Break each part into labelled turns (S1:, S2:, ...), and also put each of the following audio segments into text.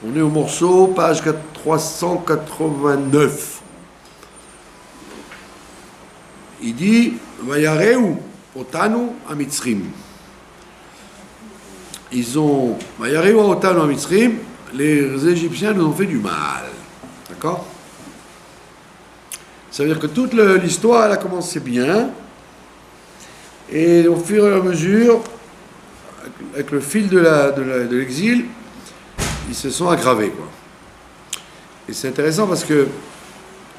S1: On est au morceau, page 389. Il dit Vayareu otanu amitzrim. Ils ont Vayareu otanu amitzrim. Les Égyptiens nous ont fait du mal. D'accord? Ça veut dire que toute l'histoire, elle a commencé bien. Et au fur et à mesure, avec le fil de l'exil, ils se sont aggravés, quoi. Et c'est intéressant parce que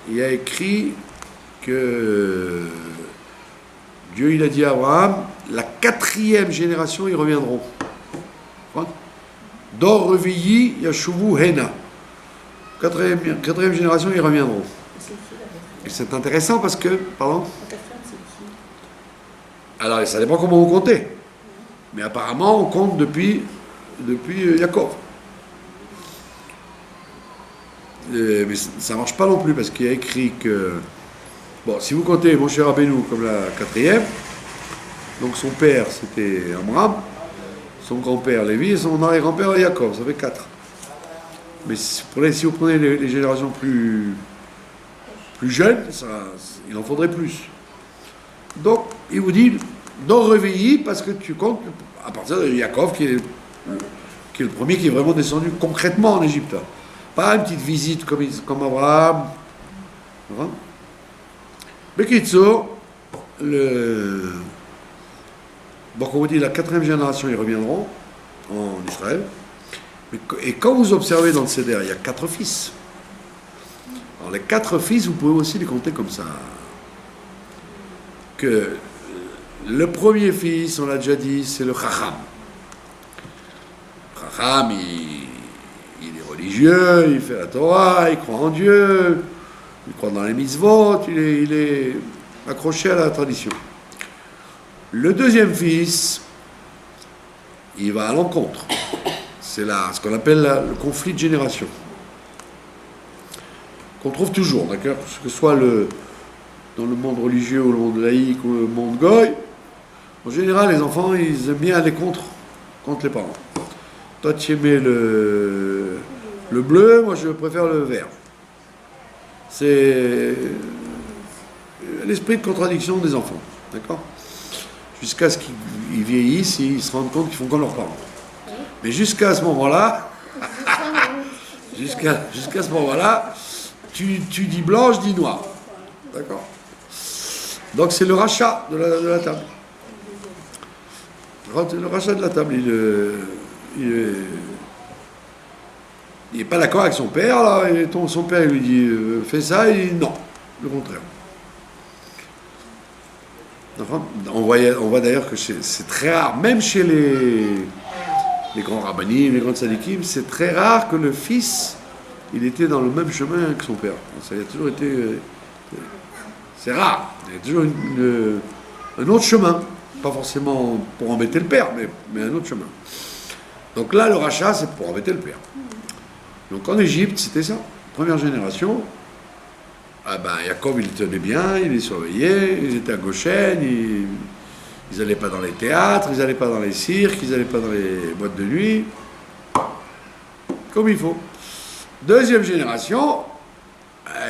S1: il y a écrit que Dieu, il a dit à Abraham, la 4e génération, ils reviendront. Dor revilli yashuvu hena. 4e génération, ils reviendront. Et c'est intéressant parce que, pardon. Alors, ça dépend comment vous comptez. Mais apparemment, on compte depuis Yaakov. Mais ça ne marche pas non plus parce qu'il y a écrit que... Bon, si vous comptez Moshe Rabbeinu comme la 4e, donc son père c'était Amram, son grand-père Lévi et son arrière-grand-père Yaakov, ça fait 4. Mais si vous prenez les générations plus jeunes, il en faudrait plus. Donc, il vous dit, d'en réveiller parce que tu comptes à partir de Yaakov qui est le premier qui est vraiment descendu concrètement en Égypte. Pas une petite visite comme Abraham. Bekitso, donc on vous dit la 4e génération, ils reviendront en Israël. Et quand vous observez dans le Seder, il y a 4 fils. Alors les 4 fils, vous pouvez aussi les compter comme ça. Que le premier fils, on l'a déjà dit, c'est le Chacham. Chacham, il est religieux, il fait la Torah, il croit en Dieu, il croit dans les mitzvot, il est accroché à la tradition. Le deuxième fils, il va à l'encontre. C'est ce qu'on appelle le conflit de génération. Qu'on trouve toujours, d'accord? Que ce soit dans le monde religieux ou le monde laïque ou le monde goy, en général, les enfants, ils aiment bien aller contre les parents. Toi, tu aimais le bleu, moi, je préfère le vert. C'est l'esprit de contradiction des enfants, d'accord? Jusqu'à ce qu'ils vieillissent et ils se rendent compte qu'ils font comme leurs parents. Mais jusqu'à ce moment-là, jusqu'à ce moment-là, tu dis blanc, je dis noir. D'accord? Donc c'est le rachat de la table. Le rachat de la table, il n'est pas d'accord avec son père, là, et son père lui dit fais ça, il dit non, le contraire. Enfin, on voit d'ailleurs que c'est très rare, même chez les grands rabbinim, les grands tzadikim, c'est très rare que le fils, il était dans le même chemin que son père. Ça a toujours été... c'est rare. Il y a toujours un autre chemin. Pas forcément pour embêter le père, mais un autre chemin. Donc là, le rachat, c'est pour embêter le père. Donc en Égypte, c'était ça. Première génération. Yaakov, il tenait bien, il les surveillait, ils étaient à Goshen, ils n'allaient pas dans les théâtres, ils n'allaient pas dans les cirques, ils n'allaient pas dans les boîtes de nuit. Comme il faut. Deuxième génération,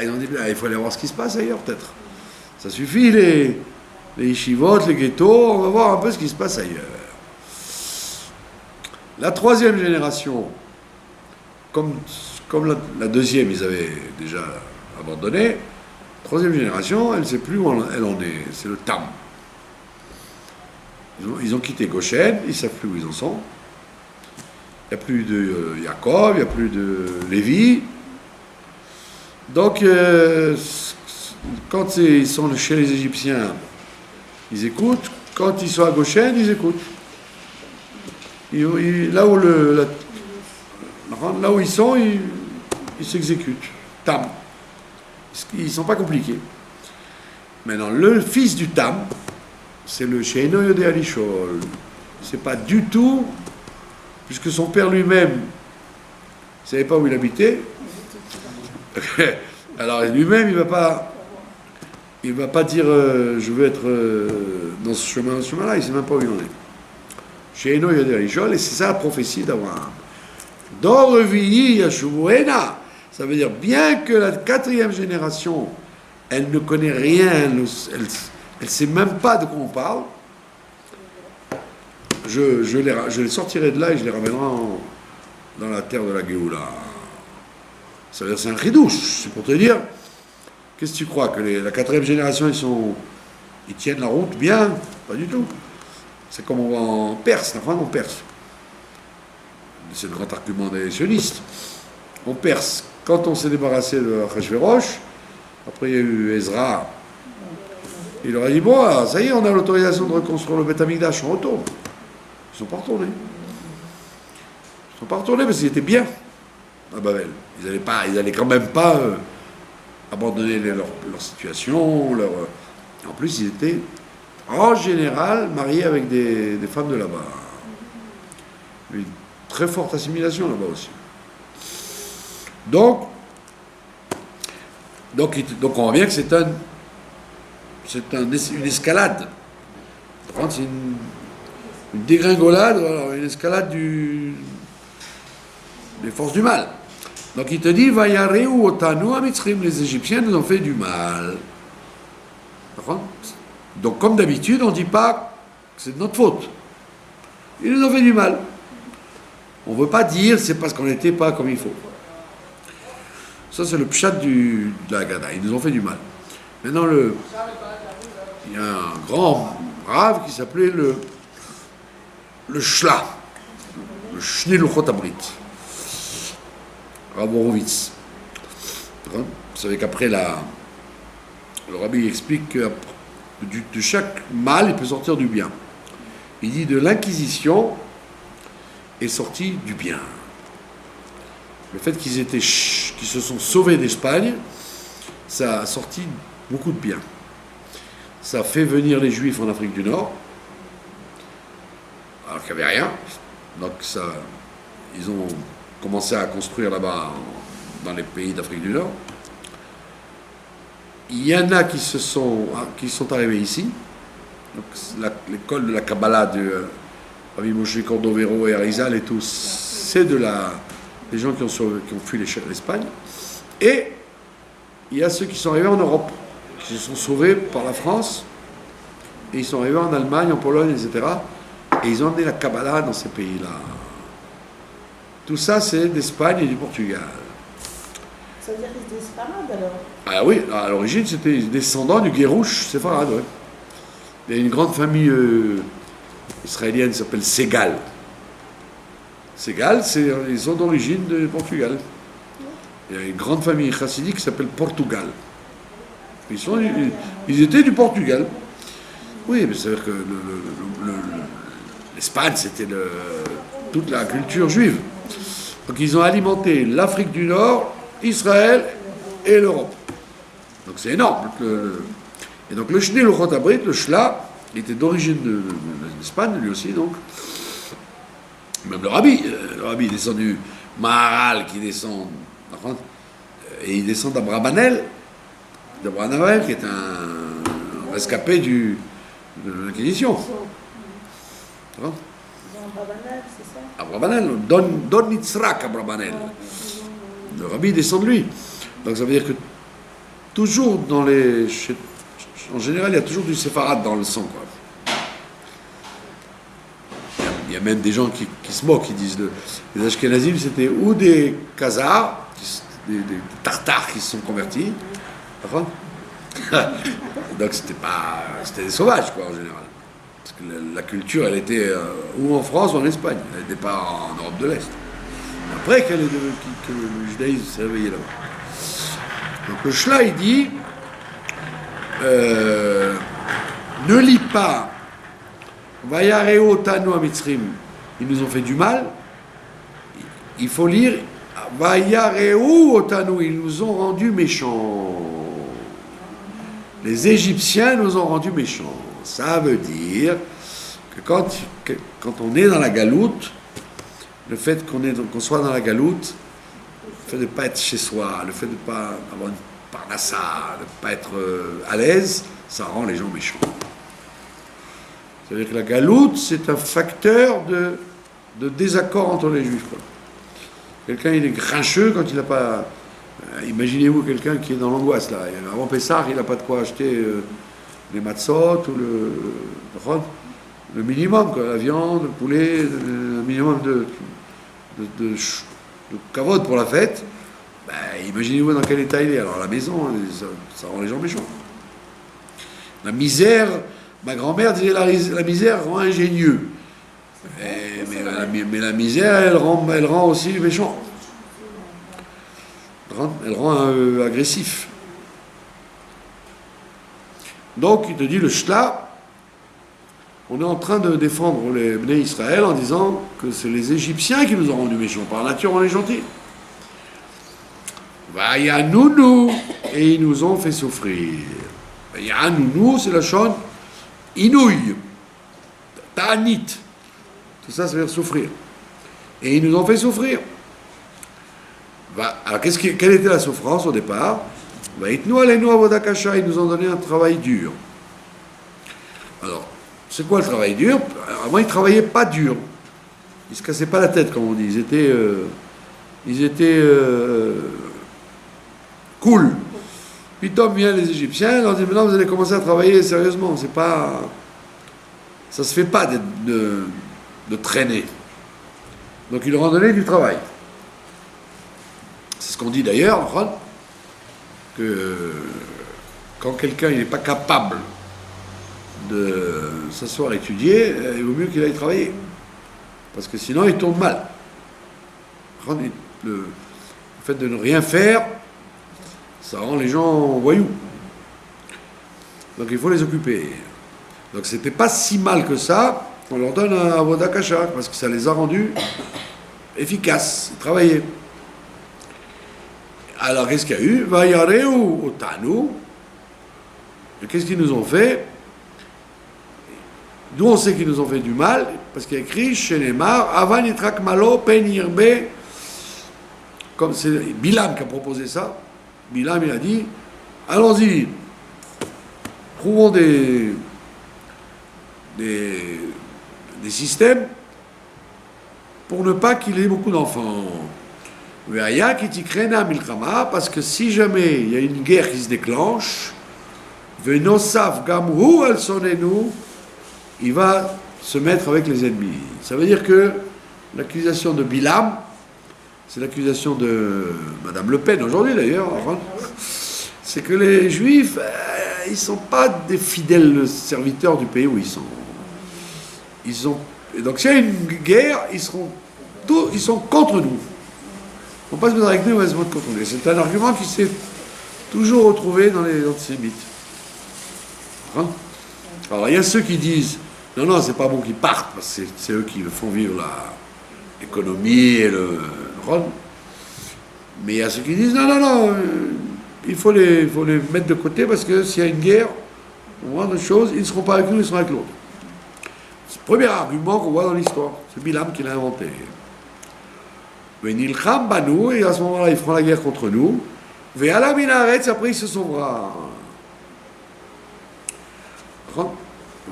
S1: ils ont dit, il faut aller voir ce qui se passe ailleurs, peut-être. Ça suffit, les yeshivot, les ghettos, on va voir un peu ce qui se passe ailleurs. La 3e génération, comme la 2e, ils avaient déjà abandonné, 3e génération, elle ne sait plus où elle en est, c'est le Tam. Ils ont quitté Goshen, ils ne savent plus où ils en sont. Il n'y a plus de Yaakov, il n'y a plus de Lévi. Donc, quand ils sont chez les Égyptiens, ils écoutent. Quand ils sont à Goshen, ils écoutent. Là où ils sont, ils s'exécutent. Tam. Ils ne sont pas compliqués. Maintenant, le fils du Tam, c'est le Sheino Yodé Alishol. C'est pas du tout, puisque son père lui-même ne savait pas où il habitait. Alors lui-même, il va pas dire je veux être dans ce chemin-là, il ne sait même pas où il en est. Sheino Yodé Alishol, et c'est ça la prophétie d'Abraham. Dans Revi'i Yashuvuena, ça veut dire bien que la quatrième génération, elle ne connaît rien, elle ne sait même pas de quoi on parle, je les sortirai de là et je les ramènerai dans la terre de la Géoula. Ça veut dire c'est un chidouche, c'est pour te dire, qu'est-ce que tu crois, que la quatrième génération, ils tiennent la route bien? Pas du tout. C'est comme on va en Perse, enfin en Perse. C'est le grand argument des sionistes. En Perse, quand on s'est débarrassé de Achashverosh, après il y a eu Ezra, il leur a dit, bon, alors, ça y est, on a l'autorisation de reconstruire le Beth Amikdash, on retourne. Ils ne sont pas retournés. Ils ne sont pas retournés parce qu'ils étaient bien à Babel. Ils n'allaient quand même pas abandonner leur situation. En plus, ils étaient en général mariés avec des femmes de là-bas. Une très forte assimilation là-bas aussi. Donc on voit bien que c'est une escalade. C'est une dégringolade, voilà, une escalade des forces du mal. Donc il te dit, Vayareu otanu amitzrim, les Égyptiens nous ont fait du mal. Donc comme d'habitude, on ne dit pas que c'est de notre faute. Ils nous ont fait du mal. On ne veut pas dire c'est parce qu'on n'était pas comme il faut. Ça c'est le pshat de la Haggadah. Ils nous ont fait du mal. Maintenant il y a un grand rave qui s'appelait le Shla, le Shnei Luchot Abrit, Rav Horowitz. Vous savez qu'après le rabbi explique que de chaque mal, il peut sortir du bien. Il dit de l'Inquisition est sorti du bien. Le fait qu'ils se sont sauvés d'Espagne, ça a sorti beaucoup de bien. Ça a fait venir les Juifs en Afrique du Nord, alors qu'il n'y avait rien. Donc ils ont commencé à construire là-bas, dans les pays d'Afrique du Nord. Il y en a qui sont arrivés ici. Donc l'école de la Kabbalah de Rabbi Moshe Cordovero et Arizal et tous, c'est des gens qui ont fui l'Espagne. Et il y a ceux qui sont arrivés en Europe, qui se sont sauvés par la France, et ils sont arrivés en Allemagne, en Pologne, etc. Et ils ont emmené la Kabbalah dans ces pays-là. Tout ça, c'est d'Espagne et du Portugal.
S2: Ça veut dire qu'ils étaient séfarades alors?
S1: Ah oui, à l'origine, c'était descendant du Guérouche séfarade, ouais. Il y a une grande famille israélienne qui s'appelle Segal. Segal, ils sont d'origine de Portugal. Il y a une grande famille chassidique qui s'appelle Portugal. Ils étaient du Portugal. Oui, mais c'est-à-dire que l'Espagne, c'était toute la culture juive. Donc ils ont alimenté l'Afrique du Nord, Israël et l'Europe. Donc c'est énorme. Et donc le Shnei Luchot Abrit, le Shla, il était d'origine d'Espagne, lui aussi, donc. Même le Rabbi est descendu, Maharal qui descend, et il descend d'Abrabanel, qui est un rescapé de l'Inquisition.
S2: Abrabanel, c'est ça?
S1: Abrabanel, Don Yitzhak Abrabanel. Le Rabbi descend de lui. Donc ça veut dire que toujours en général, il y a toujours du séfarade dans le sang, quoi. Il y a même des gens qui se moquent, qui disent les Ashkenazim, c'était ou des Khazars, des Tartares qui se sont convertis. Donc c'était des sauvages, quoi, en général. Parce que la culture, elle était ou en France ou en Espagne. Elle n'était pas en Europe de l'Est. Après que le judaïsme s'est réveillé là-bas. Donc le Shla, il dit ne lis pas Vayareu Tanu Amitzrim, ils nous ont fait du mal. Il faut lire Vayareu Otanu, ils nous ont rendus méchants. Les Égyptiens nous ont rendus méchants. Ça veut dire que quand on est dans la galoute, le fait qu'on soit dans la galoute, le fait de ne pas être chez soi, le fait de ne pas avoir une parnassa, de ne pas être à l'aise, ça rend les gens méchants. C'est-à-dire que la galoute, c'est un facteur de désaccord entre les Juifs, quoi. Quelqu'un, il est grincheux quand il n'a pas... imaginez-vous quelqu'un qui est dans l'angoisse, là. Avant Pessah, il n'a pas de quoi acheter les matzot ou le minimum, quoi. La viande, le poulet, le minimum de kavod pour la fête. Ben, imaginez-vous dans quel état il est. Alors, la maison, hein, ça rend les gens méchants. La misère, ma grand-mère disait la misère rend ingénieux. Mais la misère, elle rend aussi méchant. Elle rend agressif. Donc, il te dit, le shla, on est en train de défendre les Bnei Israël en disant que c'est les Égyptiens qui nous ont rendus méchants. Par nature, on est gentils. Vayanunu, et ils nous ont fait souffrir. Vayanunu, c'est la chante inouï, ta'anit. Tout ça, ça veut dire souffrir. Et ils nous ont fait souffrir. Alors, quelle était la souffrance au départ? Ils nous ont donné un travail dur. Alors, c'est quoi le travail dur? Avant, ils ne travaillaient pas dur. Ils ne se cassaient pas la tête, comme on dit. Ils étaient cool. Puis, Tom vient les Égyptiens, ils leur disent, maintenant, vous allez commencer à travailler sérieusement. Ça ne se fait pas de traîner. Donc, ils leur ont donné du travail. C'est ce qu'on dit d'ailleurs, que quand quelqu'un n'est pas capable de s'asseoir à étudier, il vaut mieux qu'il aille travailler. Parce que sinon, il tombe mal. Le fait de ne rien faire, ça rend les gens voyous. Donc il faut les occuper. Donc c'était pas si mal que ça, on leur donne un avoda kasha, parce que ça les a rendus efficaces, travailler. Alors qu'est-ce qu'il y a eu? Vayareu otanu. Et qu'est-ce qu'ils nous ont fait? D'où on sait qu'ils nous ont fait du mal? Parce qu'il y a écrit chez Neymar, Avan yitrak malo pen yirbe. Comme c'est Bilam qui a proposé ça. Bilam, il a dit, allons-y, trouvons des systèmes pour ne pas qu'il ait beaucoup d'enfants. Parce que si jamais il y a une guerre qui se déclenche, il va se mettre avec les ennemis. Ça veut dire que l'accusation de Bilam, c'est l'accusation de Madame Le Pen aujourd'hui d'ailleurs, c'est que les Juifs, ils ne sont pas des fidèles serviteurs du pays où ils sont. Et donc s'il y a une guerre, ils sont contre nous. On ne va pas se mettre avec nous, on va se mettre contre nous. C'est un argument qui s'est toujours retrouvé dans les antisémites. Alors il y a ceux qui disent non, c'est pas bon qu'ils partent, parce que c'est eux qui font vivre l'économie et le rôle. Mais il y a ceux qui disent non, il faut les mettre de côté parce que s'il y a une guerre, on voit d'autres choses, ils ne seront pas avec nous, ils seront avec l'autre. C'est le premier argument qu'on voit dans l'histoire. C'est Bilam qui l'a inventé. Venilcham banou, et à ce moment-là, ils feront la guerre contre nous. Ve'ala minaretz, après ils se sauvera.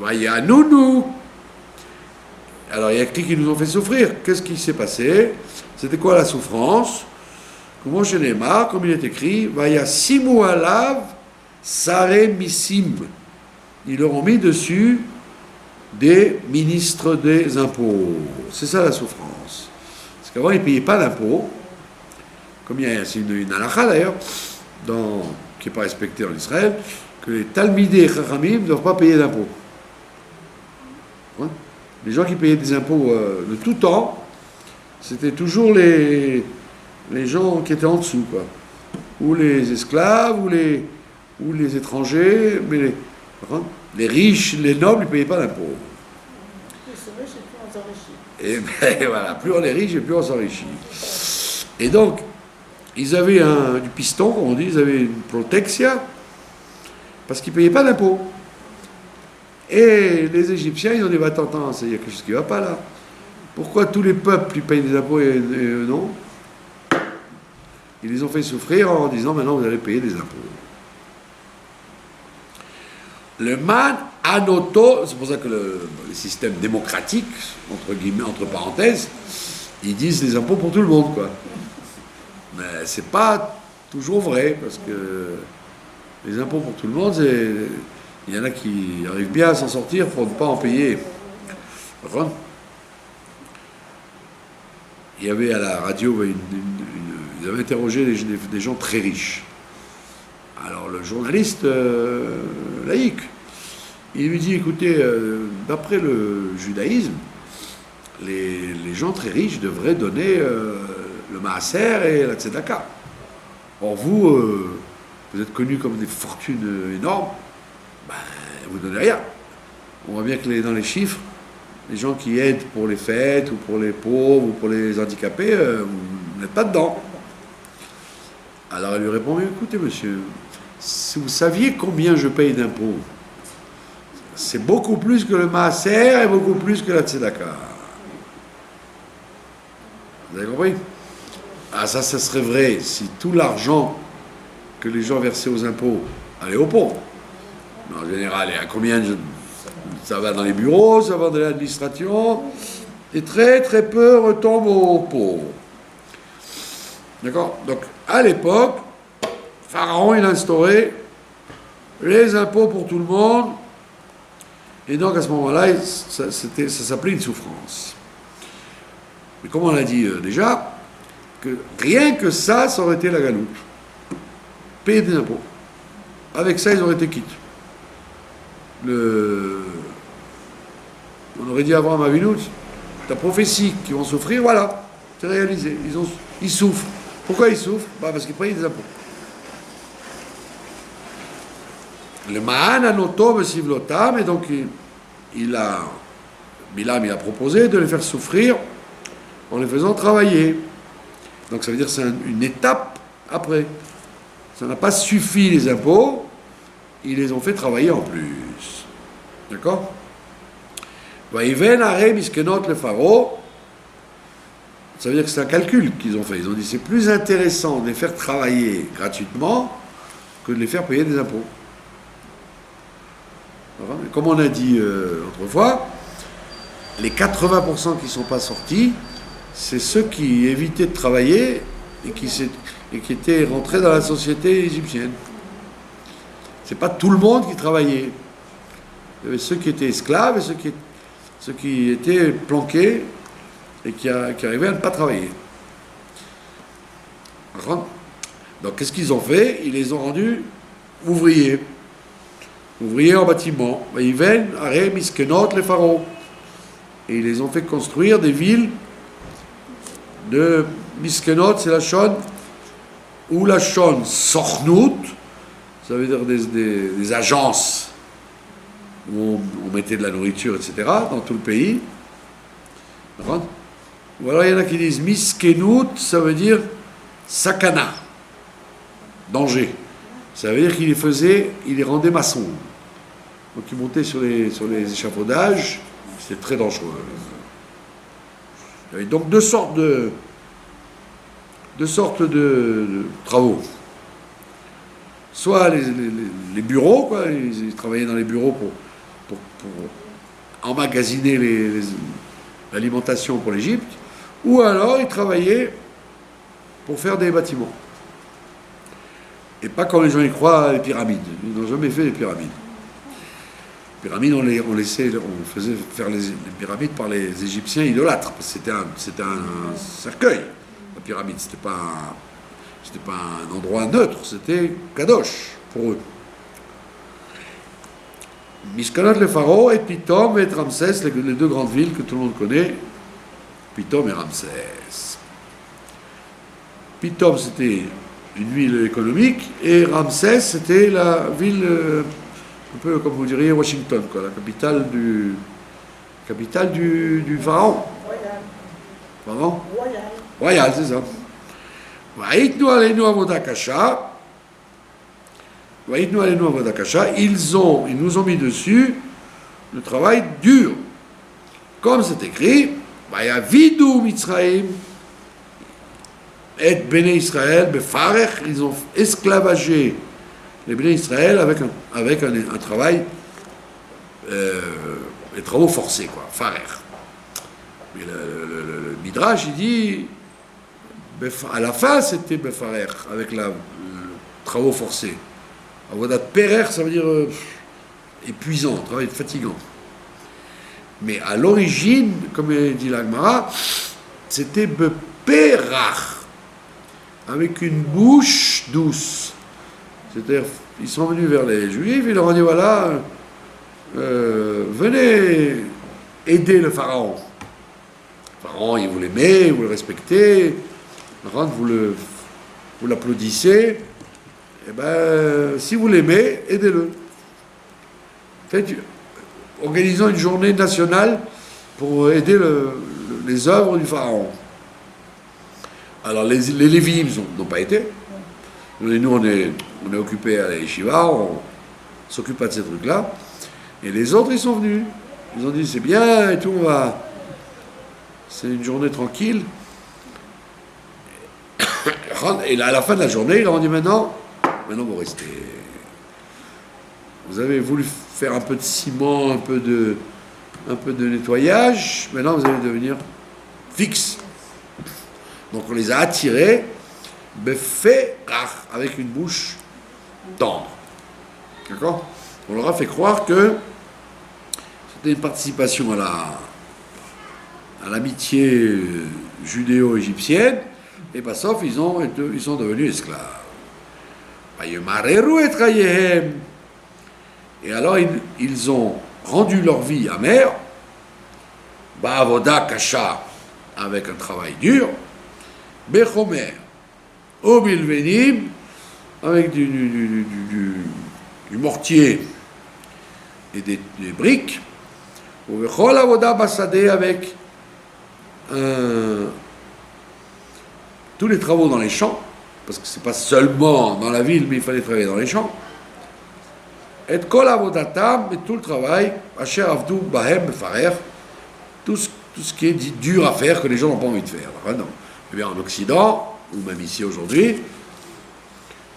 S1: Vayanunu. Alors il y a qui nous ont fait souffrir. Qu'est-ce qui s'est passé? C'était quoi la souffrance? Comment chez Neymar, comme il est écrit, Vaya simu alav sare misim. Ils leur ont mis dessus des ministres des impôts. C'est ça la souffrance. Parce qu'avant, ils ne payaient pas d'impôts. Comme c'est une halakha d'ailleurs, qui n'est pas respectée en Israël, que les talmidés et chachamim ne doivent pas payer d'impôts. Les gens qui payaient des impôts de tout temps, c'était toujours les gens qui étaient en dessous, quoi. Ou les esclaves, ou les étrangers, mais les riches, les nobles, ils ne payaient pas d'impôts.
S2: Plus on est riche, plus on s'enrichit.
S1: Et ben, voilà, plus on est riche et plus on s'enrichit. Et donc, ils avaient du piston, comme on dit, ils avaient une protexia, parce qu'ils ne payaient pas d'impôts. Et les Égyptiens, ils ont dit, attends, il y a quelque chose qui ne va pas là. Pourquoi tous les peuples, ils payent des impôts et eux non? Ils les ont fait souffrir en disant, maintenant vous allez payer des impôts. Le man anoto, c'est pour ça que le système démocratique, entre guillemets, entre parenthèses, ils disent les impôts pour tout le monde, quoi. Mais c'est pas toujours vrai, parce que les impôts pour tout le monde, il y en a qui arrivent bien à s'en sortir pour ne pas en payer. D'accord ? Il y avait à la radio, ils avaient interrogé des gens très riches. Alors le journaliste laïque, il lui dit, écoutez, d'après le judaïsme, les gens très riches devraient donner le maaser et la tzedaka. Or vous êtes connus comme des fortunes énormes, ben, vous ne donnez rien. On voit bien que dans les chiffres, les gens qui aident pour les fêtes, ou pour les pauvres, ou pour les handicapés, vous n'êtes pas dedans. Alors elle lui répond, mais écoutez monsieur, si vous saviez combien je paye d'impôts, c'est beaucoup plus que le maaser et beaucoup plus que la tzedaka. Vous avez compris ? Ah ça serait vrai si tout l'argent que les gens versaient aux impôts allait aux pauvres. Mais en général, il y a combien ça va dans les bureaux, ça va dans l'administration, et très très peu retombe aux pauvres. D'accord ? Donc, à l'époque, Pharaon, il a instauré les impôts pour tout le monde, et donc à ce moment-là, ça s'appelait une souffrance. Mais comme on l'a dit déjà, que rien que ça aurait été la galoute. Payer des impôts. Avec ça, ils auraient été quittes. On aurait dit à Abraham Avinu, ta prophétie qu'ils vont souffrir, voilà, c'est réalisé. Ils souffrent. Pourquoi ils souffrent ? Parce qu'ils payent des impôts. Le Ma'an Anotom Sivlotam, et donc Bilam il a proposé de les faire souffrir en les faisant travailler. Donc ça veut dire que c'est une étape après. Ça n'a pas suffi les impôts, ils les ont fait travailler en plus. D'accord ? Vaïven Aré Miskenot le Pharaon, ça veut dire que c'est un calcul qu'ils ont fait. Ils ont dit c'est plus intéressant de les faire travailler gratuitement que de les faire payer des impôts. Comme on a dit autrefois, les 80% qui ne sont pas sortis, c'est ceux qui évitaient de travailler et qui étaient rentrés dans la société égyptienne. C'est pas tout le monde qui travaillait. Il y avait ceux qui étaient esclaves et ceux qui étaient planqués et qui arrivaient à ne pas travailler. Donc qu'est-ce qu'ils ont fait ? Ils les ont rendus ouvriers. Ouvriers en bâtiment. Ils viennent, Aré, Miskenot, les pharaons. Et ils les ont fait construire des villes de Miskenot, c'est la Shon, ou la Shon Sornout, ça veut dire des agences où on mettait de la nourriture, etc., dans tout le pays. Ou alors il y en a qui disent Miskenout, ça veut dire sakana, danger. Ça veut dire qu'il les rendait maçons. Donc ils montaient sur les échafaudages, c'était très dangereux. Il y avait donc deux sortes de travaux. Soit les bureaux, quoi, ils travaillaient dans les bureaux pour emmagasiner l'alimentation pour l'Égypte, ou alors ils travaillaient pour faire des bâtiments. Et pas comme les gens y croient, les pyramides. Ils n'ont jamais fait les pyramides. Les pyramides, on faisait faire les pyramides par les Égyptiens idolâtres. C'était un cercueil. La pyramide, c'était pas un endroit neutre, c'était kadosh pour eux. Mishkanot le Pharaon et Pitom et Ramsès, les deux grandes villes que tout le monde connaît, Pitom et Ramsès. Pitom, c'était une ville économique, et Ramsès, c'était la ville, un peu comme vous diriez Washington, quoi, la capitale du pharaon.
S2: Royal.
S1: Pardon ?
S2: Royal.
S1: Royal, c'est ça. Vaïtnu aleinu avoda kasha. Vaïtnu aleinu avoda kasha. Ils nous ont mis dessus le travail dur. Comme c'est écrit, Vayavidu Mitzraim et Béné Israël, Befarech, ils ont esclavagé les Béné Israël avec un travail, les travaux forcés, quoi, Farech. Mais le Midrash, il dit À la fin, c'était Befarer, avec le travaux forcés. Avodat Perer, ça veut dire épuisant, travail fatigant. Mais à l'origine, comme dit l'Agmara, c'était Beperach, avec une bouche douce. C'est-à-dire, ils sont venus vers les Juifs, ils leur ont dit voilà, venez aider le pharaon. Le pharaon, il vous l'aimait, vous le respectez, vous l'applaudissez. Eh bien, si vous l'aimez, aidez-le. Organisons une journée nationale pour aider les œuvres du pharaon. Alors, les Lévi'im n'ont pas été. Nous, on est occupés à la yeshiva, on ne s'occupe pas de ces trucs-là. Et les autres, ils sont venus. Ils ont dit, c'est bien et tout, c'est une journée tranquille. Et à la fin de la journée, ils leur ont dit, maintenant vous restez. Vous avez voulu faire un peu de ciment, un peu de nettoyage, maintenant vous allez devenir fixe. Donc on les a attirés, avec une bouche tendre. D'accord? On leur a fait croire que c'était une participation à l'amitié judéo-égyptienne, et pas sauf ils sont devenus esclaves. Et alors ils ont rendu leur vie amère, Ba'avoda kasha, avec un travail dur, Bechomer, au bilvenim, avec du mortier et des briques, ou Bechol avoda basadeh, avec tous les travaux dans les champs, parce que c'est pas seulement dans la ville, mais il fallait travailler dans les champs. Et kol avodatam, et tout le travail, asher avdu bahem befarer, tout ce qui est dit dur à faire, que les gens n'ont pas envie de faire. Alors, non. Eh bien, en Occident, ou même ici aujourd'hui,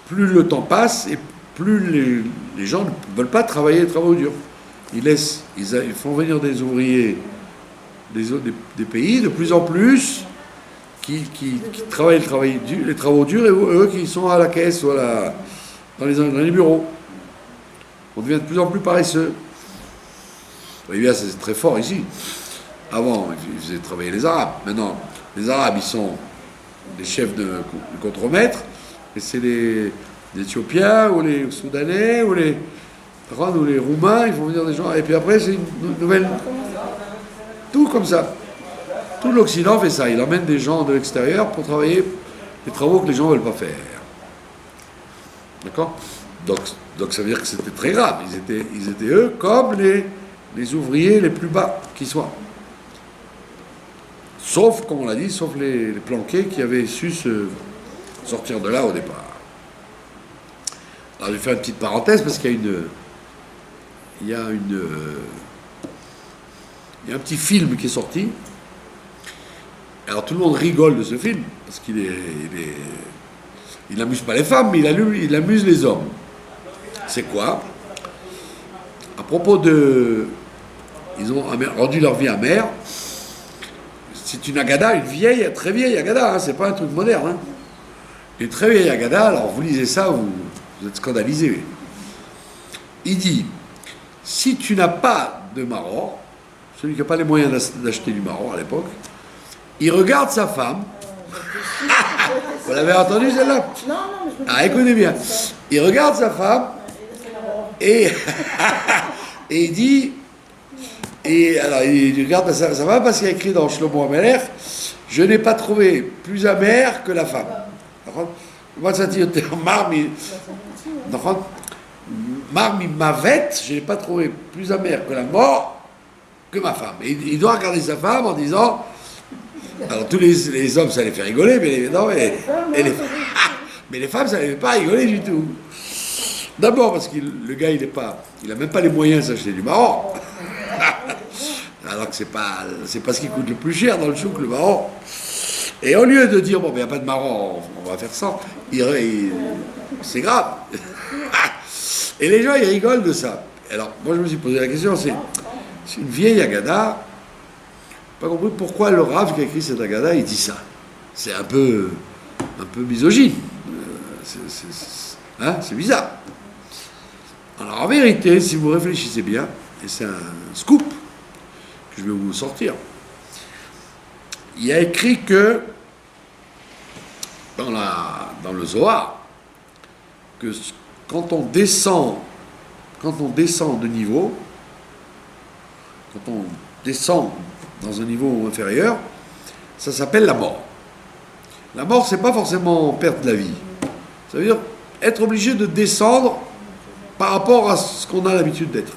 S1: plus le temps passe et plus les gens ne veulent pas travailler les travaux durs. Ils font venir des ouvriers des pays de plus en plus qui travaillent les travaux durs, et eux qui sont à la caisse ou dans les bureaux. On devient de plus en plus paresseux. Vous voyez bien, c'est très fort ici. Avant, ils faisaient travailler les Arabes. Maintenant, les Arabes, ils sont des chefs de contremaître, et c'est les Éthiopiens, ou les Soudanais, ou les Roumains, ils font venir des gens. Et puis après, c'est une nouvelle... Tout comme ça. Tout l'Occident fait ça. Il emmène des gens de l'extérieur pour travailler les travaux que les gens ne veulent pas faire. D'accord ? Donc ça veut dire que c'était très grave. Ils étaient eux comme les ouvriers les plus bas qui soient. Sauf, comme on l'a dit, sauf les planqués qui avaient su se sortir de là au départ. Alors je vais faire une petite parenthèse parce qu'il y a un petit film qui est sorti. Alors tout le monde rigole de ce film parce qu'il n'amuse pas les femmes, mais il amuse les hommes. C'est quoi? À propos ils ont rendu leur vie amère. C'est une Agada, une très vieille Agada, hein, c'est pas un truc moderne. Hein. Une très vieille Agada, alors vous lisez ça, vous êtes scandalisés. Il dit, si tu n'as pas de maror, celui qui n'a pas les moyens d'acheter du maror à l'époque, il regarde sa femme. Vous l'avez entendu celle-là?
S2: Non,
S1: Ah, écoutez bien. Il regarde sa femme et il dit... Et alors, il regarde sa femme parce qu'il y a écrit dans Shlomo HaMelech, je n'ai pas trouvé plus amère que la femme. Moi, ça dit, marmi mavet, je n'ai pas trouvé plus amère que la mort que ma femme. Et il doit regarder sa femme en disant, alors tous les hommes, ça les fait rigoler, mais mais les femmes, ça ne les fait pas rigoler du tout. D'abord parce que le gars, il n'a même pas les moyens de s'acheter du marron. Alors que c'est pas ce qui coûte le plus cher dans le chouk, le marron. Et au lieu de dire, bon, il n'y a pas de marron, on va faire ça, c'est grave. Et les gens, ils rigolent de ça. Alors, moi, je me suis posé la question, c'est une vieille Agada, pas compris pourquoi le Rav qui a écrit cette Agada, il dit ça. C'est un peu un peu misogyne. C'est bizarre. Alors en vérité, si vous réfléchissez bien, et c'est un scoop que je vais vous sortir, il y a écrit que dans le Zohar, que quand on descend de niveau, quand on descend dans un niveau inférieur, ça s'appelle la mort. La mort, c'est pas forcément perdre la vie. Ça veut dire être obligé de descendre par rapport à ce qu'on a l'habitude d'être.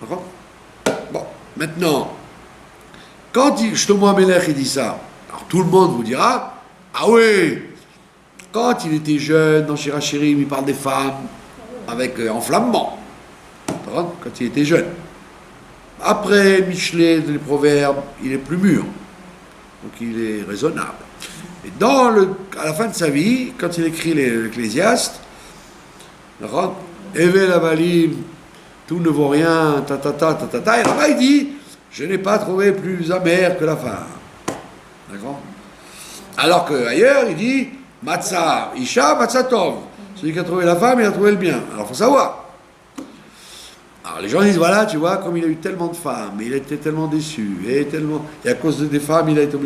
S1: D'accord ? Bon, maintenant, quand Shlomo HaMelech il dit ça, alors tout le monde vous dira, ah oui, quand il était jeune, dans Shir HaShirim, il parle des femmes avec enflammement. D'accord ? Quand il était jeune. Après Michelet, les proverbes, il est plus mûr. Donc il est raisonnable. Et à la fin de sa vie, quand il écrit l'Ecclésiaste, Evel Avalim, tout ne vaut rien, et là-bas il dit, je n'ai pas trouvé plus amer que la femme. D'accord ? Alors qu'ailleurs, il dit, Matzah Isha, Matzah Tov. Celui qui a trouvé la femme, il a trouvé le bien. Alors il faut savoir. Alors les gens disent, voilà, tu vois, comme il a eu tellement de femmes, il a été tellement déçu, et à cause des femmes, il a été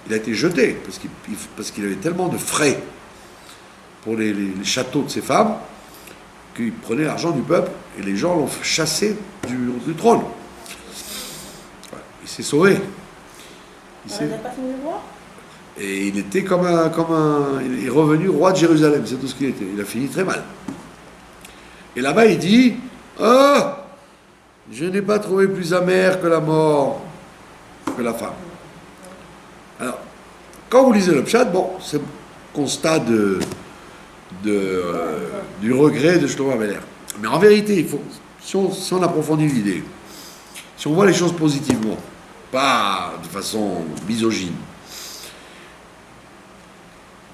S1: il a été jeté, parce qu'il avait tellement de frais pour les châteaux de ces femmes, qu'il prenait l'argent du peuple, et les gens l'ont chassé du trône. Ouais, il s'est sauvé.
S2: Il n'a pas fini de voir.
S1: Et il était il est revenu roi de Jérusalem, c'est tout ce qu'il était. Il a fini très mal. Et là-bas, il dit, oh, je n'ai pas trouvé plus amer que la mort, que la femme. Alors, quand vous lisez le Pshat, bon, c'est le constat du regret de Shlomo HaMelech. Mais en vérité, si on approfondit l'idée, si on voit les choses positivement, pas de façon misogyne,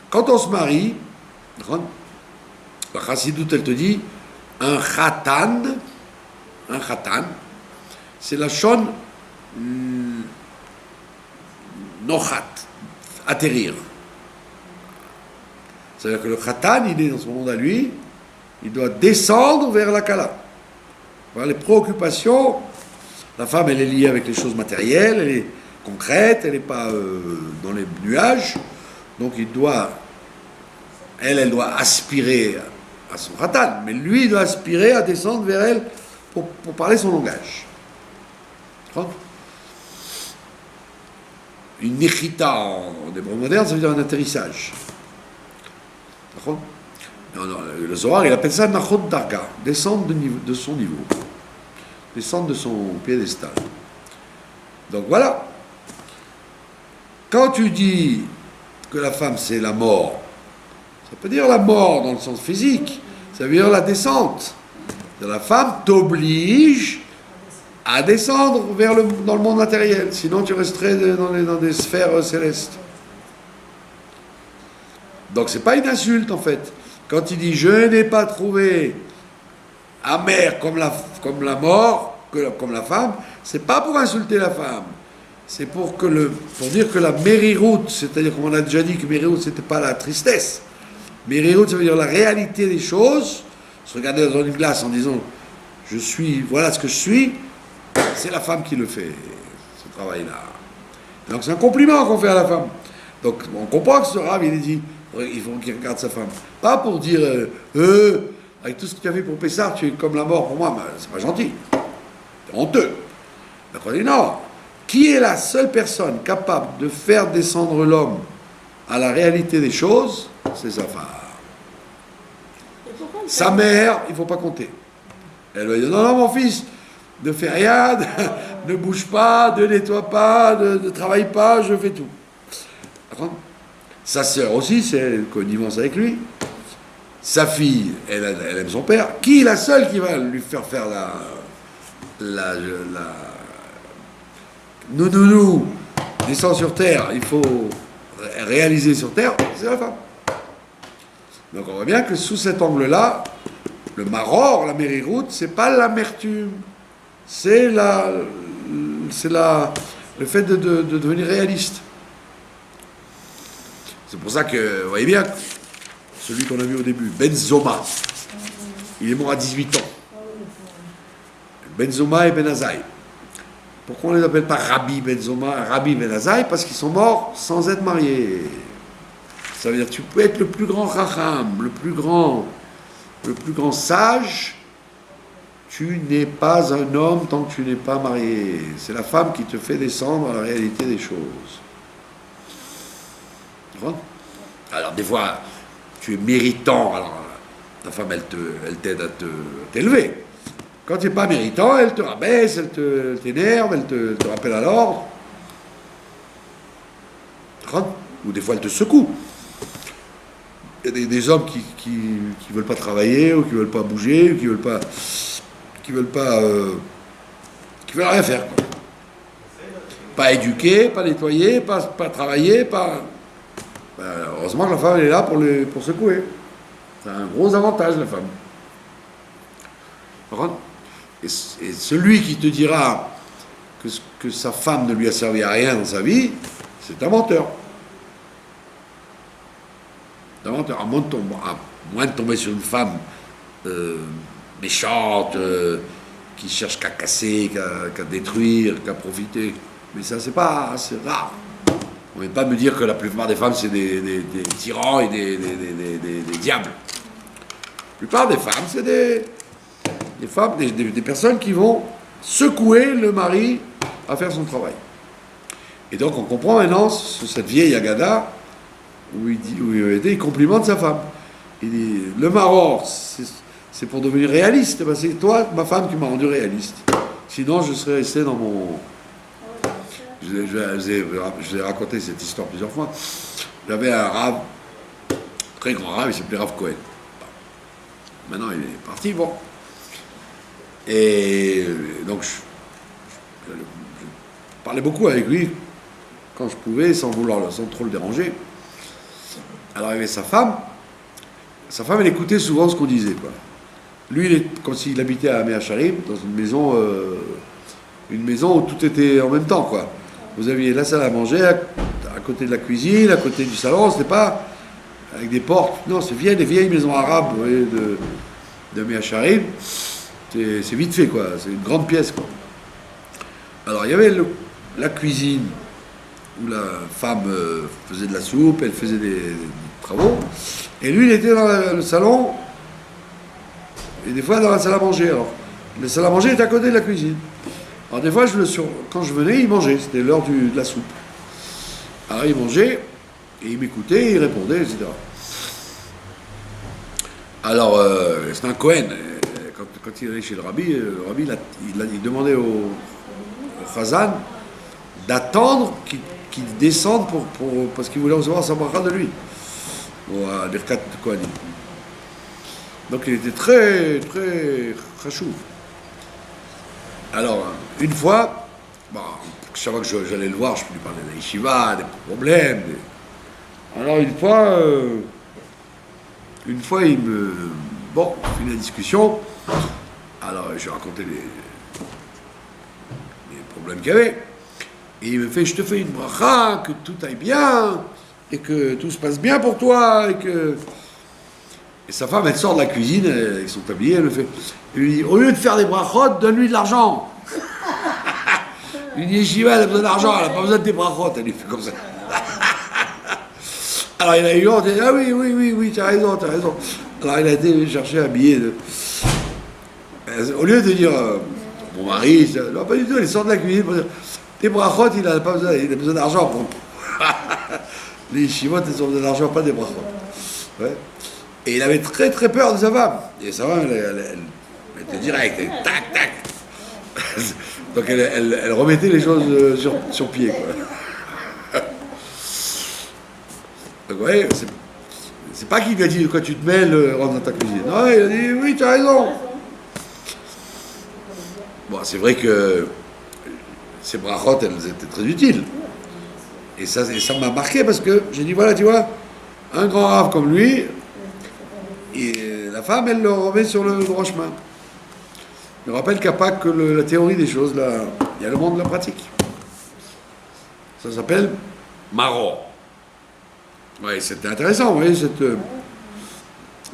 S1: quand on se marie, la Chassidoute, elle te dit, un khatan, c'est la shon nochat, atterrir. C'est-à-dire que le khatan, il est dans ce monde à lui, il doit descendre vers la kala. Voilà les préoccupations. La femme, elle est liée avec les choses matérielles, elle est concrète, elle n'est pas dans les nuages. Donc elle doit aspirer à son khatan, mais lui, il doit aspirer à descendre vers elle pour parler son langage. Une nechita en hébreu moderne, ça veut dire un atterrissage. Le Zohar, il appelle ça nachot darga, descendre de son niveau, descendre de son piédestal. Donc voilà. Quand tu dis que la femme c'est la mort, ça peut dire la mort dans le sens physique, ça veut dire la descente. La femme t'oblige à descendre dans le monde matériel, sinon tu resterais dans des sphères célestes. Donc c'est pas une insulte en fait. Quand il dit je n'ai pas trouvé amer comme la mort, comme la femme, c'est pas pour insulter la femme. C'est pour dire que la mériroute, c'est-à-dire comme on a déjà dit que mériroute c'était pas la tristesse. Mériroute ça veut dire la réalité des choses. Se regarder dans une glace en disant voilà ce que je suis, c'est la femme qui le fait, ce travail-là. Donc c'est un compliment qu'on fait à la femme. Donc on comprend que ce Rav, il dit, il faut qu'il regarde sa femme. Pas pour dire, avec tout ce que tu as fait pour Pessah, tu es comme la mort pour moi, mais c'est pas gentil. C'est honteux. Donc on dit non. Qui est la seule personne capable de faire descendre l'homme à la réalité des choses? C'est sa femme. Sa mère, il ne faut pas compter. Elle va dire, non, mon fils, ne fais rien, ne bouge pas, ne nettoie pas, ne travaille pas, je fais tout. Sa sœur aussi, c'est elle connivence avec lui. Sa fille, elle aime son père. Qui est la seule qui va lui faire la nounou, descend sur terre, il faut réaliser sur terre, c'est la femme. Donc on voit bien que sous cet angle-là, le maror, la mériroute, c'est pas l'amertume, c'est le fait de devenir réaliste. C'est pour ça que, vous voyez bien, celui qu'on a vu au début, Ben Zoma, il est mort à 18 ans. Ben Zoma et Ben Azaï. Pourquoi on ne les appelle pas Rabbi Ben Zoma, Rabbi Ben Azaï? Parce qu'ils sont morts sans être mariés. Ça veut dire que tu peux être le plus grand racham, le plus grand sage, tu n'es pas un homme tant que tu n'es pas marié. C'est la femme qui te fait descendre à la réalité des choses. Alors des fois, tu es méritant, alors ta femme elle t'aide à t'élever. Quand tu n'es pas méritant, elle te rabaisse, elle t'énerve, elle te rappelle à l'ordre. Ou des fois elle te secoue. Il y a des hommes qui veulent pas travailler, ou qui veulent pas bouger, ou qui veulent rien faire, quoi. Pas éduquer, pas nettoyer, pas travailler, pas... Ben, heureusement que la femme elle est là pour secouer. C'est un gros avantage, la femme. Et celui qui te dira que sa femme ne lui a servi à rien dans sa vie, c'est un menteur. À moins de tomber sur une femme méchante, qui cherche qu'à casser, qu'à détruire, qu'à profiter. Mais ça, c'est rare. On ne va pas me dire que la plupart des femmes, c'est des tyrans et des diables. La plupart des femmes, c'est des personnes qui vont secouer le mari à faire son travail. Et donc, on comprend maintenant, cette vieille Agada, où il complimente sa femme. Il dit, le maror, c'est pour devenir réaliste. Ben c'est toi, ma femme, qui m'a rendu réaliste. Sinon, je serais resté dans mon... Je vous ai raconté cette histoire plusieurs fois. J'avais un rave, très grand rave, il s'appelait Rav Cohen. Maintenant, il est parti, bon. Et donc, je parlais beaucoup avec lui, quand je pouvais, sans trop le déranger. Alors, il y avait sa femme. Sa femme, elle écoutait souvent ce qu'on disait, quoi. Lui, comme s'il habitait à Meacharim, dans une maison où tout était en même temps, quoi. Vous aviez la salle à manger à côté de la cuisine, à côté du salon, c'était pas avec des portes. Non, c'est des vieilles maisons arabes, vous voyez, de Meacharim. C'est vite fait, quoi. C'est une grande pièce, quoi. Alors, il y avait la cuisine, où la femme faisait de la soupe, elle faisait des travaux. Et lui, il était dans le salon, et des fois dans la salle à manger. Alors, la salle à manger était à côté de la cuisine. Alors des fois, quand je venais, il mangeait, c'était l'heure de la soupe. Alors il mangeait, et il m'écoutait, il répondait, etc. Alors, c'est un Cohen. Quand il allait chez le rabbi il demandait au Chazan d'attendre qu'il descende parce qu'il voulait recevoir sa bracha de lui, à l'Irkat Kohanim. Donc il était très, très chachouv. Alors, une fois, chaque fois que j'allais le voir, je lui parlais de la yeshiva, des problèmes. Alors une fois, il me... Bon, on fait la discussion. Alors, je racontais les problèmes qu'il y avait. Et il me fait, je te fais une bracha, que tout aille bien, et que tout se passe bien pour toi, Et sa femme, elle sort de la cuisine, avec son tablier, elle lui dit, au lieu de faire des brachot, donne-lui de l'argent. Il lui dit, Yeshiva, elle a besoin d'argent, elle n'a pas besoin de tes brachot, elle lui fait comme ça. Alors il a eu honte, il a dit, ah oui, tu as raison. Alors il a été chercher un billet au lieu de dire, mon mari, non, pas du tout, il sort de la cuisine pour dire, tes brachot, il a besoin d'argent pour... Les yeshivot, ils ont besoin d'argent, pas des brachot. Ouais. Et il avait très très peur de sa femme. Et sa femme, elle était directe, tac. Donc elle remettait les choses sur pied, quoi. Donc vous voyez, c'est pas qu'il lui a dit de quoi tu te mêles, rentre dans ta cuisine. Non, il a dit oui, tu as raison. Bon, c'est vrai que ces brachot, elles étaient très utiles. Et ça m'a marqué parce que j'ai dit voilà, tu vois, un grand rave comme lui, et la femme, elle le remet sur le droit chemin. Je rappelle qu'il n'y a pas que la théorie des choses, là, il y a le monde de la pratique. Ça s'appelle Maror. Ouais, c'était intéressant, vous voyez, cette.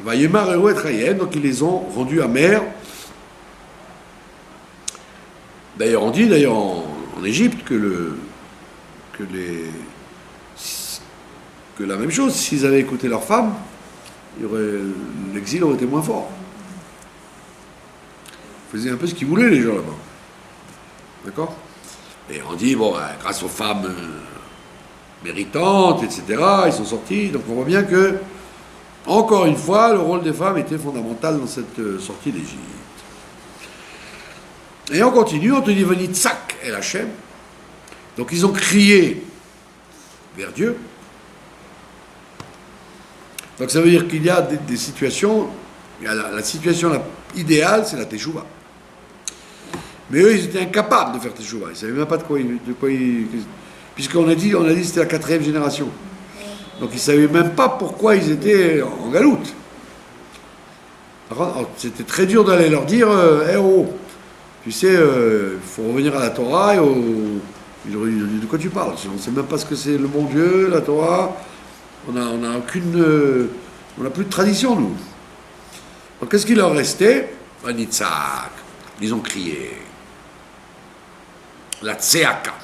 S1: Vayemar Ero et Chayem, donc ils les ont rendus amers. D'ailleurs, on dit en Égypte que la même chose, s'ils avaient écouté leurs femmes, l'exil aurait été moins fort. Ils faisaient un peu ce qu'ils voulaient, les gens là-bas. D'accord? Et on dit, bon, grâce aux femmes méritantes, etc., ils sont sortis. Donc on voit bien que, encore une fois, le rôle des femmes était fondamental dans cette sortie d'Égypte. Et on continue, on te dit, Venitzak el Hashem. Donc ils ont crié vers Dieu. Donc ça veut dire qu'il y a des situations, il y a la situation idéale, c'est la Teshuvah. Mais eux, ils étaient incapables de faire Teshuvah. Ils ne savaient même pas de quoi ils puisqu'on a dit que c'était la 4e génération. Donc ils ne savaient même pas pourquoi ils étaient en galoute. Alors, c'était très dur d'aller leur dire oh, tu sais, il faut revenir à la Torah. Ils auraient dit de quoi tu parles. On ne sait même pas ce que c'est le bon Dieu, la Torah. On n'a plus de tradition, nous. Donc qu'est-ce qu'il leur restait? Vanitzak. Ils ont crié. La tseaka.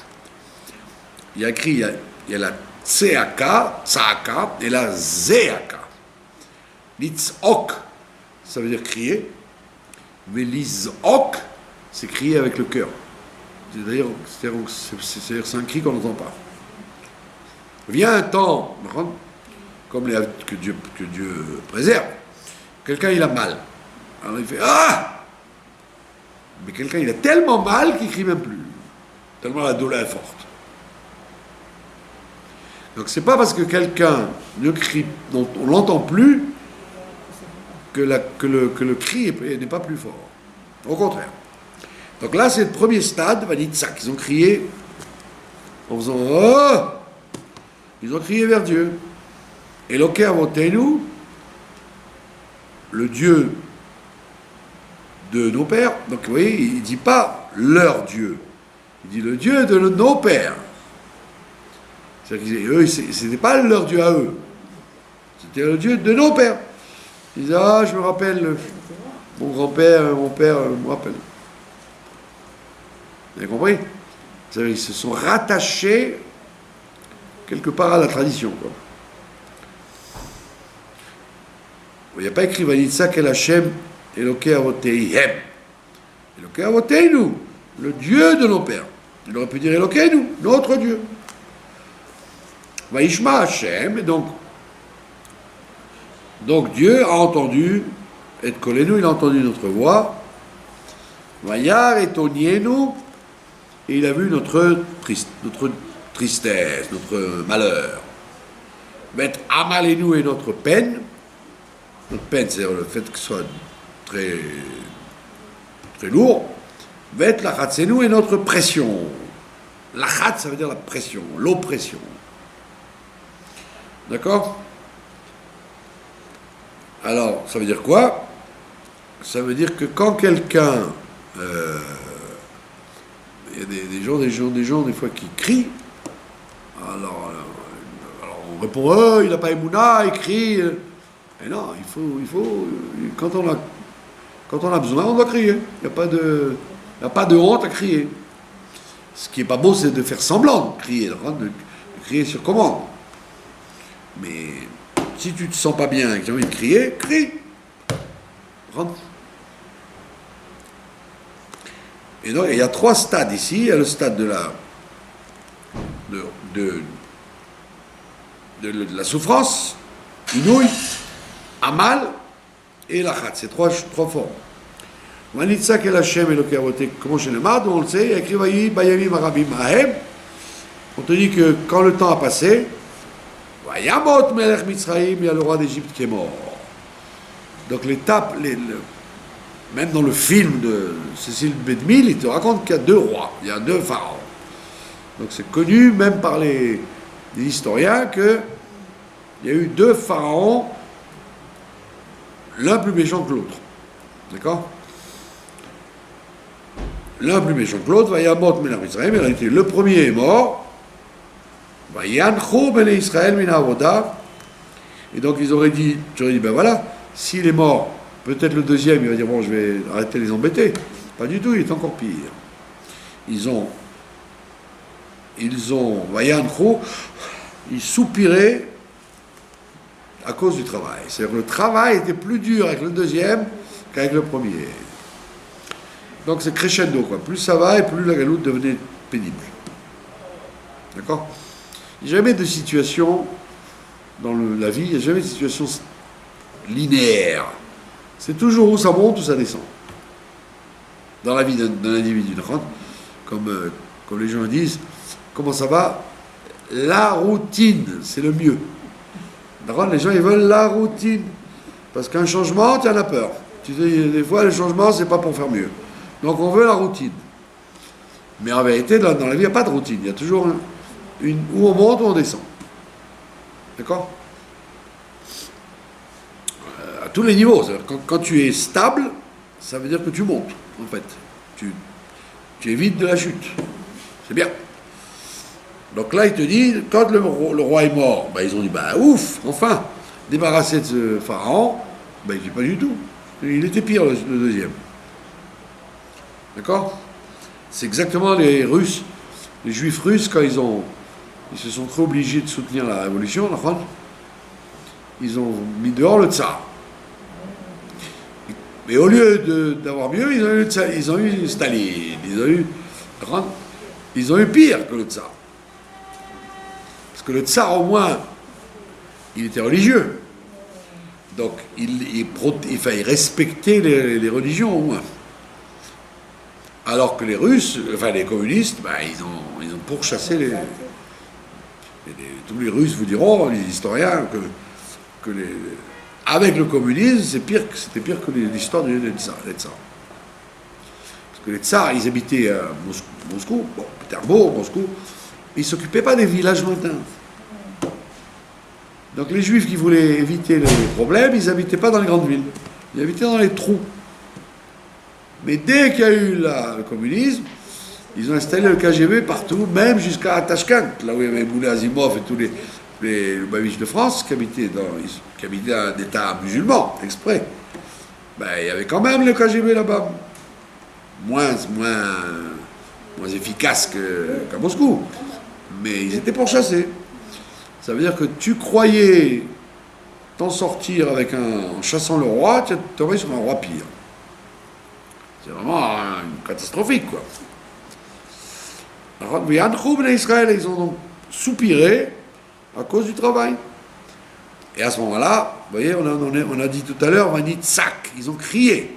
S1: Il y a écrit, il y a la tseaka, tsaaka, et la zeaka. Litzok, ça veut dire crier. Mais lizok, c'est crier avec le cœur. C'est-à-dire c'est un cri qu'on n'entend pas. Vient un temps, comme que Dieu préserve, quelqu'un il a mal. Alors il fait ah! Mais quelqu'un il a tellement mal qu'il crie même plus. Tellement la douleur est forte. Donc c'est pas parce que quelqu'un ne crie, dont on l'entend plus, que le cri n'est pas plus fort. Au contraire. Donc là c'est le premier stade, Vanitzak. Ils ont crié en faisant oh! Ils ont crié vers Dieu. Eloké Avotenu, le Dieu de nos pères. Donc vous voyez, il ne dit pas leur Dieu. Il dit le Dieu de nos pères. C'est-à-dire qu'eux, ce n'était pas leur Dieu à eux. C'était le Dieu de nos pères. Ils disaient, ah, je me rappelle, mon grand-père, mon père me rappelle. Vous avez compris? Ils se sont rattachés quelque part à la tradition, quoi. Il n'y a pas écrit Vanitzak el Hashem Eloké Avoteihem. Eloké Avoteinu, le Dieu de nos pères. Il aurait pu dire Elokénu, notre Dieu. Vaishma Hashem, et donc Dieu a entendu, et Kolenu, il a entendu notre voix. Vayar et Onienu, et il a vu notre tristesse, notre malheur. Vet Amalenu et notre peine. Notre peine, c'est-à-dire le fait que ce soit très, très lourd. Vet Lachatzenu et notre pression. Lachat, ça veut dire la pression, l'oppression. D'accord? Alors, ça veut dire quoi? Ça veut dire que quand quelqu'un... il y a des gens, des fois, qui crient. Alors on répond, oh, il n'a pas Emouna, il crie. Et non, il faut quand on a besoin, on doit crier. Il n'y a pas de honte à crier. Ce qui n'est pas beau, c'est de faire semblant de crier, de crier sur commande. Mais si tu ne te sens pas bien et que tu as envie de crier, crie. Rentre. Et donc, il y a 3 stades ici. Il y a le stade de la souffrance, inouï, amal et lachat. C'est 3 formes. Vanitzak el Hashem Eloké Avotek, comment je l'ai on le sait, il y a écrit Vayi Bayamim Arabim Ahem. On te dit que quand le temps a passé, Vayamot Melech Mitzraïm, il y a le roi d'Égypte qui est mort. Donc l'étape, même dans le film de Cécile Bedmil, il te raconte qu'il y a 2 rois, il y a 2 pharaons. Donc c'est connu même par les historiens qu'il y a eu 2 pharaons, l'un plus méchant que l'autre. D'accord? L'un plus méchant que l'autre, Vayamot Melech Mitzraïm, le premier est mort, Vayanchou Bnei Israël min ha'avoda, Et donc j'aurais dit, ben voilà, s'il est mort, peut-être le deuxième, il va dire, bon, je vais arrêter de les embêter. Pas du tout, il est encore pire. Ils ont, Vayankhu, ils soupiraient à cause du travail. C'est-à-dire que le travail était plus dur avec le deuxième qu'avec le premier. Donc c'est crescendo, quoi. Plus ça va et plus la galoute devenait pénible. D'accord? Il n'y a jamais de situation dans la vie, il n'y a jamais de situation linéaire. C'est toujours où ça monte ou ça descend. Dans la vie d'un individu. Comme les gens disent, comment ça va? La routine, c'est le mieux. D'accord? Les gens, ils veulent la routine. Parce qu'un changement, tu en as peur. Tu sais, des fois, le changement, c'est pas pour faire mieux. Donc, on veut la routine. Mais en vérité, dans la vie, il n'y a pas de routine. Il y a toujours où on monte ou on descend. D'accord? À tous les niveaux. Quand tu es stable, ça veut dire que tu montes, en fait. Tu évites de la chute. C'est bien. Donc là, il te dit, quand le roi est mort, ben, ils ont dit, bah ouf, enfin, débarrassé de ce pharaon, ben, il dit pas du tout. Il était pire, le deuxième. D'accord? C'est exactement les Russes, les Juifs russes, quand ils se sont trop obligés de soutenir la révolution, ils ont mis dehors le tsar. Mais au lieu d'avoir mieux, ils ont eu Staline, ils ont eu pire que le tsar. Parce que le tsar, au moins, il était religieux. Donc, il respectait les religions, au moins. Alors que les Russes, enfin les communistes, ben, ils ont pourchassé tous les Russes vous diront, les historiens, que avec le communisme, c'était pire que l'histoire des tsars. Parce que les tsars, ils habitaient à Moscou, Pétersbourg, Moscou, ils ne s'occupaient pas des villages lointains. Donc les Juifs qui voulaient éviter les problèmes, ils n'habitaient pas dans les grandes villes, ils habitaient dans les trous. Mais dès qu'il y a eu le communisme, ils ont installé le KGB partout, même jusqu'à Tashkent, là où il y avait Moulay Azimov et tous les Lubavitch de France qui habitaient un État musulman, exprès. Ben, il y avait quand même le KGB là-bas. Moins efficace qu'à Moscou. Mais ils étaient pourchassés. Ça veut dire que tu croyais t'en sortir en chassant le roi, tu tombais sur un roi pire. C'est vraiment catastrophique, quoi. Alors, Israël, ils ont donc soupiré à cause du travail. Et à ce moment-là, vous voyez, on a dit tout à l'heure, Vanitsak, ils ont crié.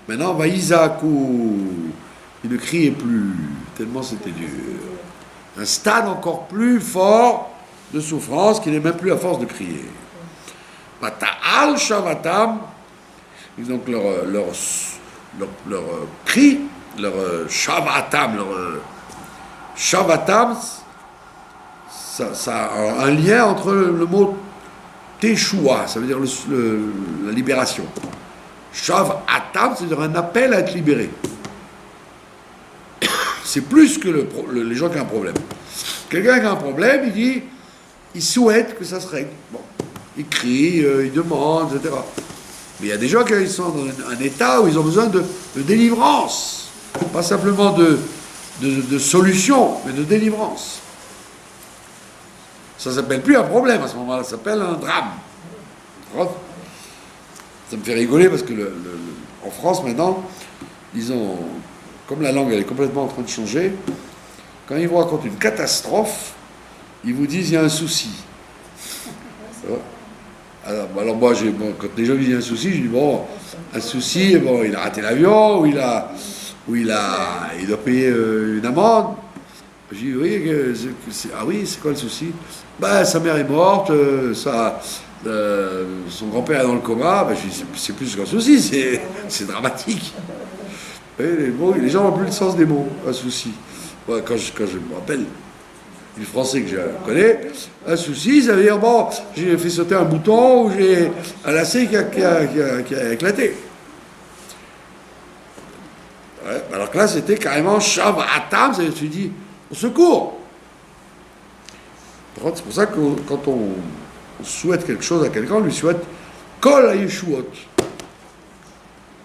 S1: Maintenant, Vaïzakou, ils ne criaient plus, tellement c'était dur. Un stade encore plus fort de souffrance qui n'est même plus à force de crier. Bata'al Shavatam, donc leur cri, leur Shavatam, Shavatam, ça a un lien entre le mot Teshua, ça veut dire la libération. Shavatam, c'est-à-dire un appel à être libéré. C'est plus que les gens qui ont un problème. Quelqu'un qui a un problème, il souhaite que ça se règle. Bon, il crie, il demande, etc. Mais il y a des gens qui sont dans un état où ils ont besoin de délivrance. Pas simplement de solution, mais de délivrance. Ça ne s'appelle plus un problème à ce moment-là, ça s'appelle un drame. Ça me fait rigoler parce que en France maintenant, comme la langue elle est complètement en train de changer, quand ils vous racontent une catastrophe, ils vous disent il y a un souci. Alors moi, quand les gens disent il y a un souci, je dis bon, un souci, bon, il a raté l'avion, ou il doit payer une amende. Je dis oui, c'est quoi le souci? Ben, sa mère est morte, son grand-père est dans le coma. Ben, je dis c'est plus qu'un souci, c'est dramatique. Les gens n'ont plus le sens des mots, un souci. Ouais, quand je me rappelle du français que je connais, un souci, ça veut dire bon, j'ai fait sauter un bouton ou j'ai un lacet qui a éclaté. Ouais, alors que là, c'était carrément Shavatam, c'est-à-dire tu dis au secours. C'est pour ça que quand on souhaite quelque chose à quelqu'un, on lui souhaite Kol HaYeshuot.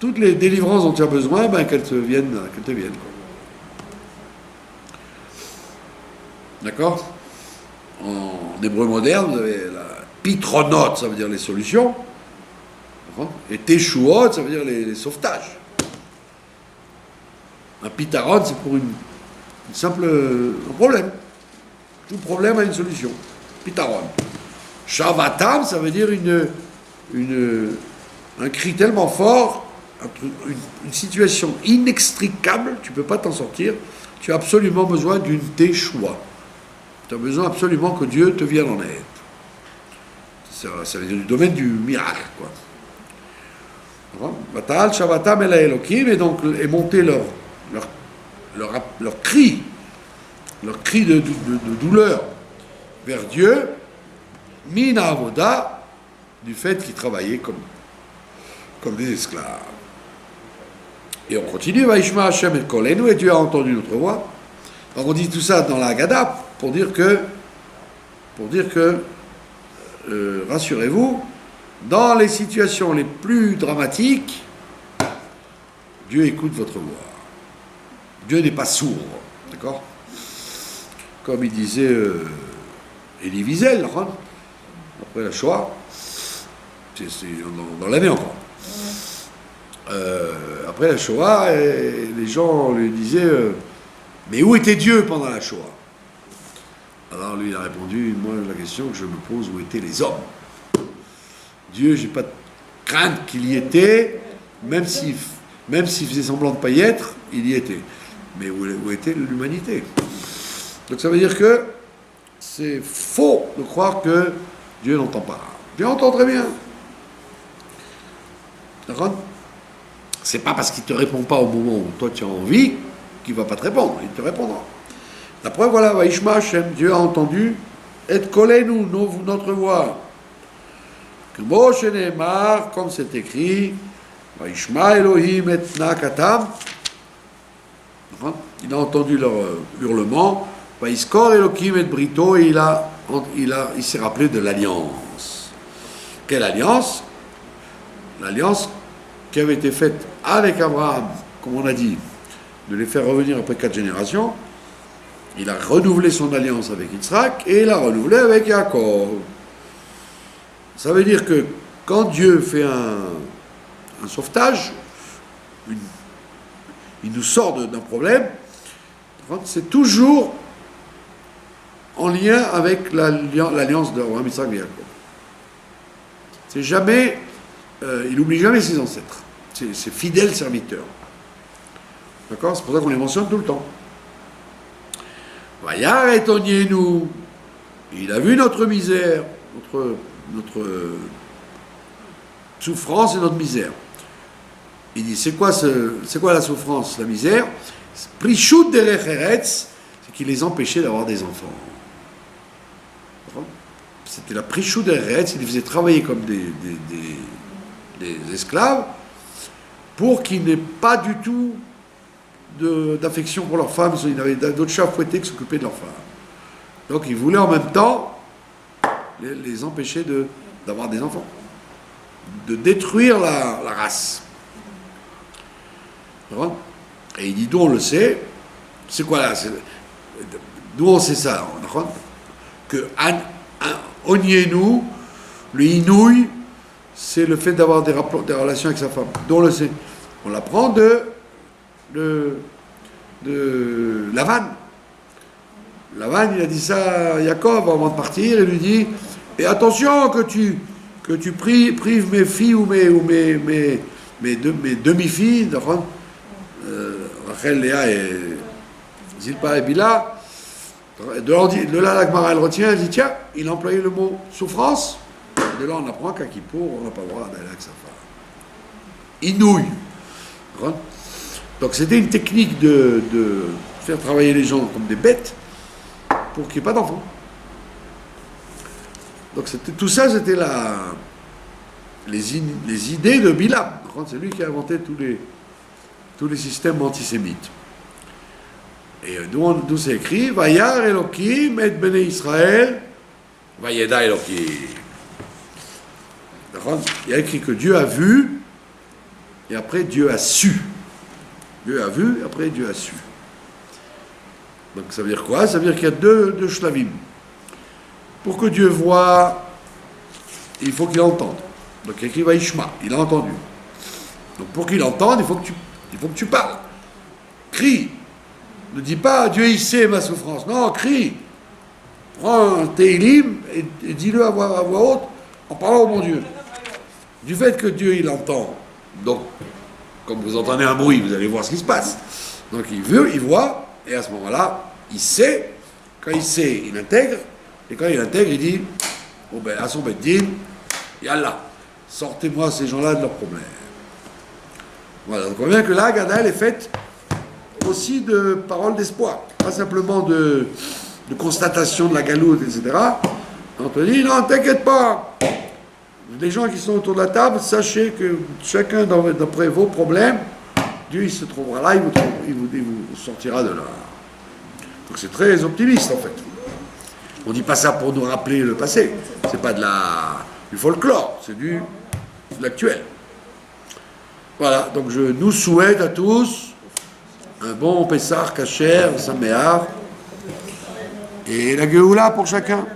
S1: Toutes les délivrances dont tu as besoin, qu'elles te viennent. Quoi. D'accord? En hébreu moderne, vous avez la pitronot, ça veut dire les solutions. Et teshuot, ça veut dire les sauvetages. Un pitaron, c'est pour une simple un problème. Tout problème a une solution. Pitaron. Shavatam, ça veut dire un cri tellement fort, une situation inextricable, tu ne peux pas t'en sortir. Tu as absolument besoin d'une teshuah. Tu as besoin absolument que Dieu te vienne en aide. Ça veut dire du domaine du miracle, quoi. Batal, Shavatam el Elohim, et donc est monté leur cri de douleur vers Dieu, Mina Avoda, du fait qu'ils travaillaient comme des esclaves. Et on continue, Vaishma Hashem et Kolenu, et Dieu a entendu notre voix. Alors on dit tout ça dans la Haggadah pour dire que rassurez-vous, dans les situations les plus dramatiques, Dieu écoute votre voix. Dieu n'est pas sourd, d'accord? Comme il disait Elie Wiesel, après la Shoah, c'est dans l'année encore. Après la Shoah, les gens lui disaient mais où était Dieu pendant la Shoah? Alors lui il a répondu, moi la question que je me pose, où étaient les hommes? Dieu, j'ai pas de crainte qu'il y était, même s'il faisait semblant de ne pas y être, il y était. Mais où était l'humanité? Donc ça veut dire que c'est faux de croire que Dieu n'entend pas. Dieu entend très bien. D'accord? C'est pas parce qu'il ne te répond pas au moment où toi tu as envie qu'il ne va pas te répondre. Il te répondra. La preuve, voilà, Vaishma Hashem, Dieu a entendu, et kolenu, notre voix. Comme c'est écrit, Vaishma Elohim et Nakatam, il a entendu leur hurlement, Vaiskor Elohim et Brito, et il s'est rappelé de l'alliance. Quelle alliance? L'alliance qui avait été faite avec Abraham, comme on a dit, de les faire revenir après 4 générations. Il a renouvelé son alliance avec Yitzhak et il a renouvelé avec Yaakov. Ça veut dire que quand Dieu fait un sauvetage, il nous sort d'un problème, c'est toujours en lien avec l'alliance d'Abraham, Yitzhak et Yaakov. C'est jamais, il n'oublie jamais ses ancêtres, ses fidèles serviteurs. D'accord? C'est pour ça qu'on les mentionne tout le temps. Vayar étonniez-nous, il a vu notre misère, notre souffrance et notre misère. Il dit, c'est quoi la souffrance, la misère? Prishut derech eretz, c'est qu'il les empêchait d'avoir des enfants. C'était la Prishut derech eretz, il les faisait travailler comme des esclaves pour qu'ils n'aient pas du tout d'affection pour leurs femmes. Ils avaient d'autres chats fouettés qui s'occupaient de leurs femmes. Donc ils voulaient en même temps les empêcher d'avoir des enfants, de détruire la race. Et il dit, d'où on le sait, c'est quoi là? D'où on sait ça? Que Onienu, le Inouï, c'est le fait d'avoir des relations avec sa femme. D'où on le sait? On l'apprend de Lavan. Lavan, il a dit ça à Jacob avant de partir, il lui dit, et attention que tu prives mes filles ou mes demi-filles, Rachel, Léa et Zilpa et Bila. De là, la Gemara, elle retient, elle dit, tiens, il a employé le mot souffrance. De là, on apprend qu'à Kippour, on n'a pas le droit d'aller avec sa femme. Inouï. Donc c'était une technique de faire travailler les gens comme des bêtes pour qu'il n'y ait pas d'enfants. Donc tout ça, c'était les idées de Bilam. C'est lui qui a inventé tous les systèmes antisémites. Et d'où c'est écrit, Vayar Elohim et Bnei Israël, Vayeda Elohim. Il y a écrit que Dieu a vu, et après Dieu a su. Dieu a vu, et après Dieu a su. Donc ça veut dire quoi? Ça veut dire qu'il y a deux shlavim. Pour que Dieu voie, il faut qu'il entende. Donc il y a écrit Vaishma, il a entendu. Donc pour qu'il entende, il faut que tu parles. Crie. Ne dis pas Dieu il sait ma souffrance. Non, crie. Prends un Teilim et dis-le à voix haute en parlant au bon Dieu. Du fait que Dieu il entend, donc comme vous entendez un bruit, vous allez voir ce qui se passe. Donc il veut, il voit, et à ce moment-là, il sait. Quand il sait, il intègre. Et quand il intègre, il dit oh ben, à son beddin, Yallah, sortez-moi ces gens-là de leurs problèmes. Voilà, donc on voit bien que là, Gadaël est faite aussi de paroles d'espoir, pas simplement de constatation de la galoute, etc. On te dit, non, t'inquiète pas, les gens qui sont autour de la table, sachez que chacun d'après vos problèmes, Dieu il se trouvera là, il vous sortira de là. Donc c'est très optimiste en fait. On ne dit pas ça pour nous rappeler le passé, c'est pas du folklore, c'est de l'actuel. Voilà, donc je nous souhaite à tous un bon Pessah, Kasher, Saméar, et la Géoula pour chacun.